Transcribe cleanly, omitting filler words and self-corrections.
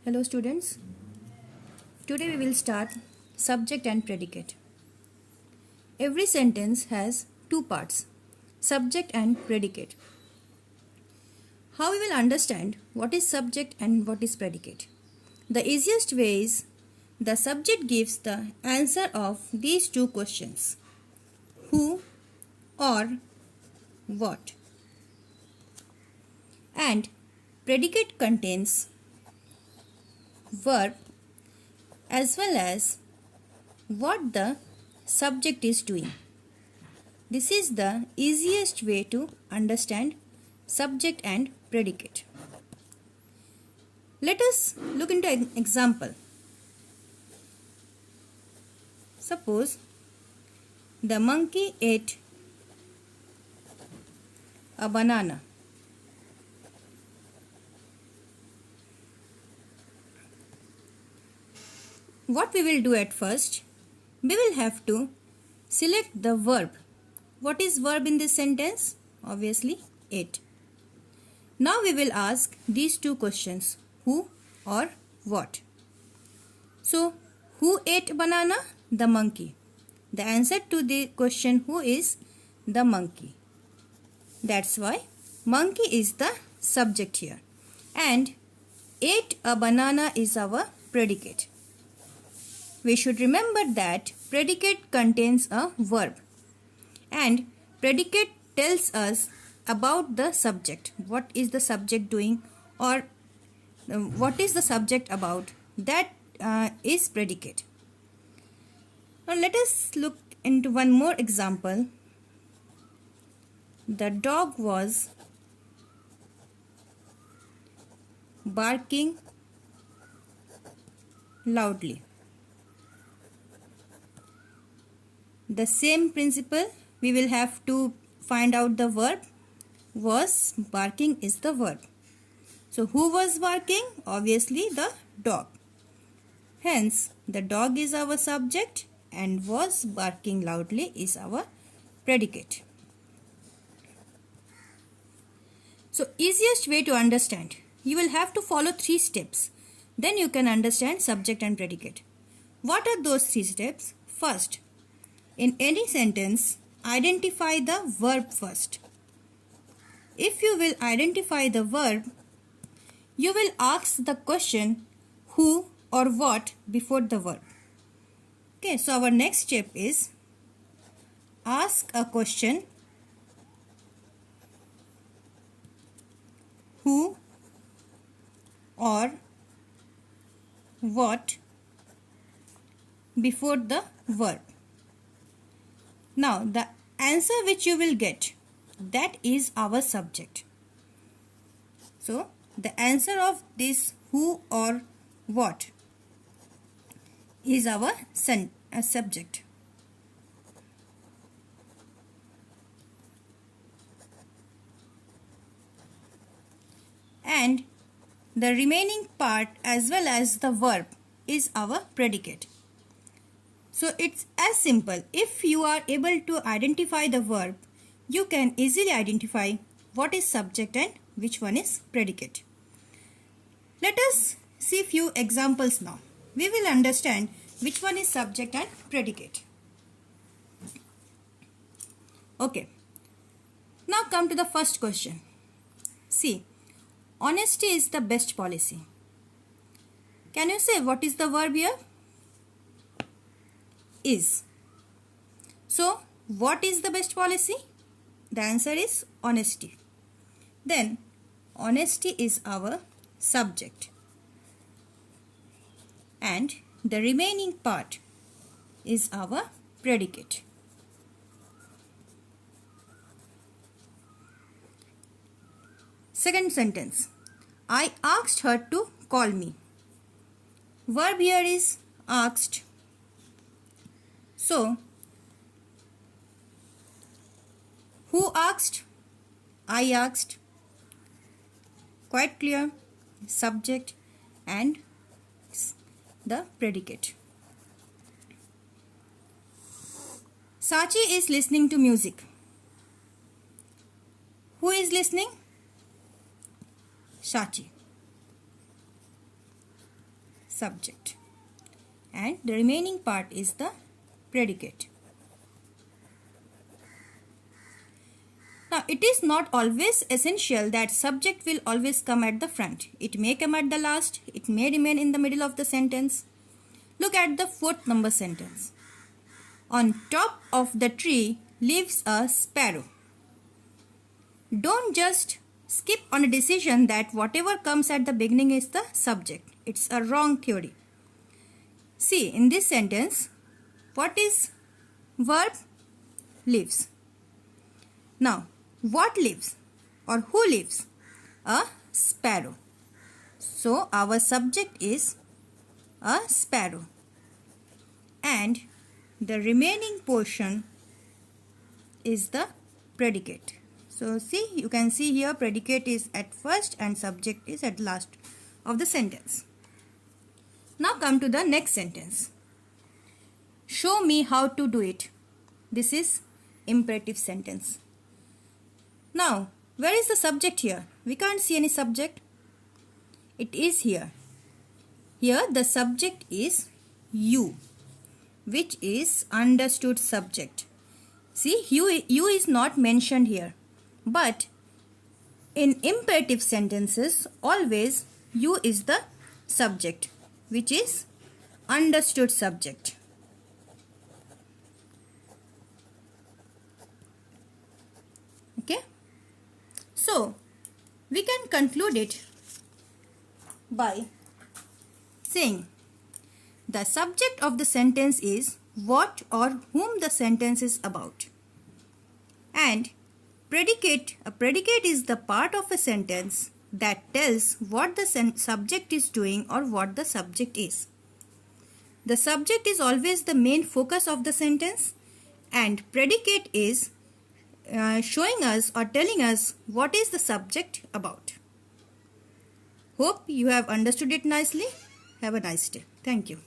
Hello students, today we will start subject and predicate. Every sentence has two parts, subject and predicate. How we will understand what is subject and what is predicate? The easiest way is the subject gives the answer of these two questions, who or what, and predicate contains verb as well as what the subject is doing. This is the easiest way to understand subject and predicate. Let us look into an example. Suppose the monkey ate a banana. What we will do at first, we will have to select the verb. What is verb in this sentence? Obviously, ate. Now we will ask these two questions, who or what. So, who ate banana? The monkey. The answer to the question who is the monkey. That's why monkey is the subject here. And ate a banana is our predicate. We should remember that predicate contains a verb and predicate tells us about the subject. What is the subject doing or what is the subject about? That is predicate. Now let us look into one more example. The dog was barking loudly. The same principle, we will have to find out the verb. Was barking is the verb. So who was barking? Obviously the dog. Hence the dog is our subject and was barking loudly is our predicate. So easiest way to understand, you will have to follow 3 steps. Then you can understand subject and predicate. What are those 3 steps? First, in any sentence, identify the verb first. If you will identify the verb, you will ask the question who or what before the verb. Okay, so our next step is ask a question who or what before the verb. Now the answer which you will get, that is our subject. So the answer of this who or what is our subject. And the remaining part as well as the verb is our predicate. So it's as simple. If you are able to identify the verb, you can easily identify what is subject and which one is predicate. Let us see few examples now. We will understand which one is subject and predicate. Okay. Now come to the first question. See, honesty is the best policy. Can you say what is the verb here? Is. So, what is the best policy? The answer is honesty. Then, honesty is our subject. And the remaining part is our predicate. Second sentence. I asked her to call me. Verb here is asked. So, who asked? I asked. Quite clear. Subject and the predicate. Sachi is listening to music. Who is listening? Sachi. subject, and the remaining part is the predicate. Now, it is not always essential that subject will always come at the front. It may come at the last. It may remain in the middle of the sentence. Look at the 4th number sentence. On top of the tree lives a sparrow. Don't just skip on a decision that whatever comes at the beginning is the subject. It's a wrong theory. See, in this sentence, what is verb? Lives. Now, what lives or who lives? A sparrow. So, our subject is a sparrow. And the remaining portion is the predicate. So, see, you can see here predicate is at first and subject is at last of the sentence. Now, come to the next sentence. Show me how to do it. This is imperative sentence. Now, where is the subject here? We can't see any subject. It is here. Here the subject is you, which is understood subject. See, you is not mentioned here. But in imperative sentences, always you is the subject, which is understood subject. Okay. So, we can conclude it by saying the subject of the sentence is what or whom the sentence is about. And a predicate is the part of a sentence that tells what the subject is doing or what the subject is. The subject is always the main focus of the sentence, and predicate is showing us or telling us what is the subject about. Hope you have understood it nicely. Have a nice day. Thank you.